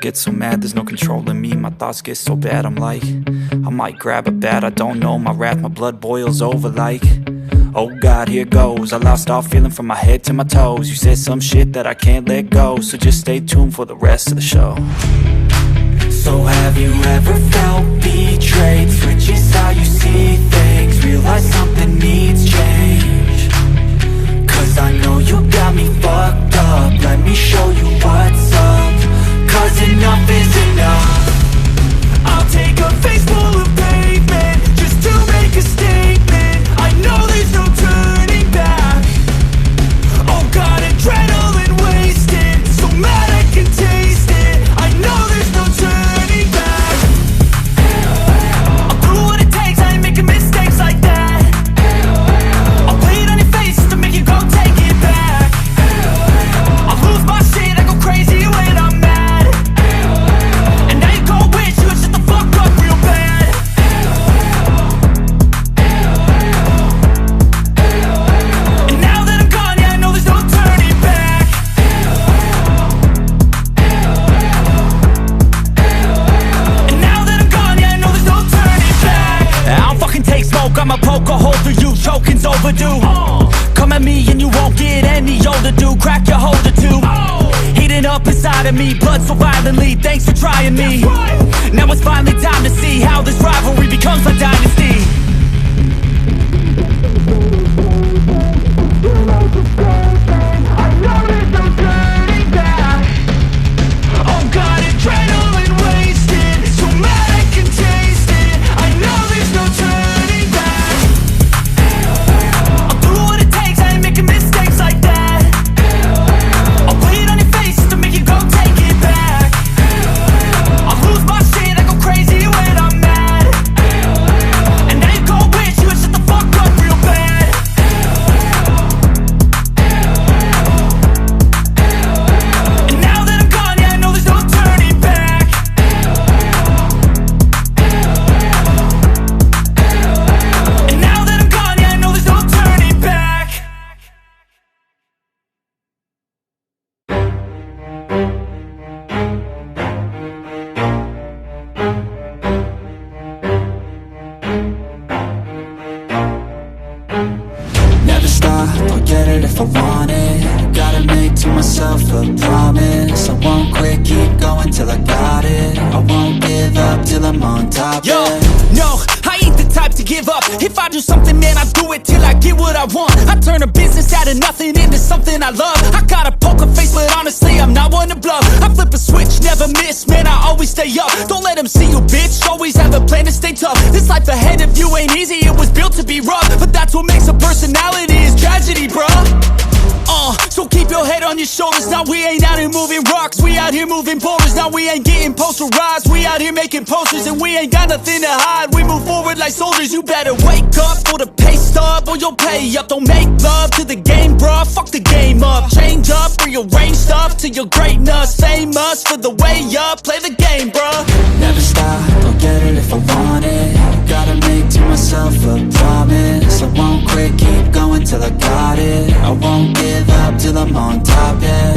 get so mad, there's no controlling me. My thoughts get so bad, I'm like, I might grab a bat, I don't know. My wrath, my blood boils over like, oh God, here goes. I lost all feeling from my head to my toes. You said some shit that I can't let go, so just stay tuned for the rest of the show. So have you ever felt betrayed? Switches how you see things, realize something needs change. Cause I know you got me fucked up, let me show you what's up. Cause enough is enough. I'll take a face full of pavement just to make a statement. I know there's no turning back. Oh God, adrenaline wasted, so mad I can taste it. I know there's no turning back. I'll do what it takes, I ain't making mistakes like that. I'll play it on your face to make you go take it back. I'll lose my shit, I go crazy when I'm mad. And now you gon' wish you would shut the fuck up real bad. And now that I'm gone, yeah, I know there's no turning back. And now that I'm gone, yeah, I know there's no turning back. I don't fucking take smoke, I'ma poke a hole through you, choking's overdue. Come at me and you won't get any older, dude. Crack your holder too. Heating up inside of me, blood so violently. Thanks for trying me. Now it's finally time to see how this rivalry becomes a dynasty. I know there's no turning back. Oh God, adrenaline wasted, so mad I can taste it. I know there's no turning back. I'll do what it takes, I ain't making mistakes like that. I'll play it on your face to make you go take it back. I'll lose my shit, I go crazy when I'm mad. And now you gon' wish you would shut the fuck up real bad. And now that I'm gone, yeah, I know there's no turning back. And now that I'm gone, yeah, I know there's no turning back. Never stop, I'll get it if I want it. Gotta make to myself a promise. I won't quit, keep going till I got it. I won't give up till I'm on top. Yo, yeah. no, I ain't the type to give up. If I do something, man, I do it till I get what I want. I turn a business out of nothing into something I love. I got a poker face, but honestly, I'm not one to bluff. I flip a switch, never miss, man, I always stay up. Don't let them see you, bitch, always have a plan to stay tough. This life ahead of you ain't easy, it was built to be rough. But that's what makes a personality, is tragedy, bruh. So keep your head on your shoulders. Now we ain't out here moving rocks, we out here moving boulders. Now we ain't getting posterized, we out here making posters. And we ain't got nothing to hide, we move forward like soldiers. You better wake up for the pay stub, or you'll pay up. Don't make love to the game, bruh, fuck the game up. Change up, rearrange stuff to your greatness. Famous for the way up, play the game, bruh. Never stop, I'll get it if I want it. Gotta make to myself a promise. I won't quit, keep going till I got it. I won't give up till I'm on top, yeah.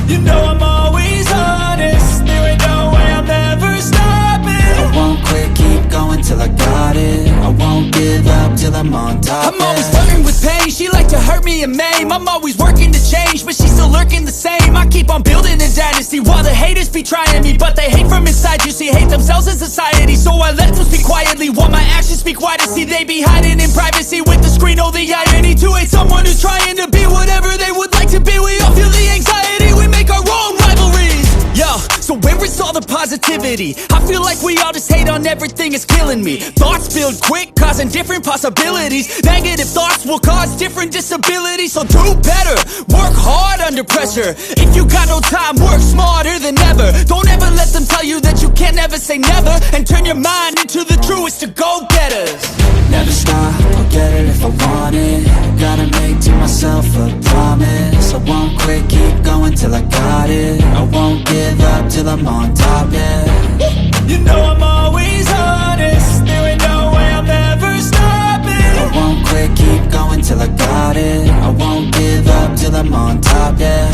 You know I'm always honest, there ain't no way I'm ever stopping. I won't quit, keep going till I got it. I won't give up till I'm on top, I'm always flirting with pain, she like to hurt me and maim. I'm always working to change, but she's still lurking the same. I keep on building a dynasty while the haters be trying me. But they hate from inside, you see, hate themselves in society. So I let them speak quietly while my actions speak wider. See, they be hiding in privacy with the screen. Oh, the irony to hate someone who's trying to be whatever they would like to be. We all feel the anxiety, we make our own rivalries. Yo, so where is all the positivity? I feel like we all just hate on everything, it's killing me. Thoughts build quick, causing different possibilities. Negative thoughts will cause different disabilities. So do better, work hard under pressure. If you got no time, work smarter than ever. Don't ever let them tell you that you can't never say never. And turn your mind into the truest of go-getters. Never stop, I'll get it if I want it. Gotta make to myself a promise. I won't quit, keep going till I got it. I won't give up till I'm on top, yeah. You know I'm always honest, there ain't no way I'm ever stopping. I won't quit, keep going till I got it. I won't give up till I'm on top, yeah.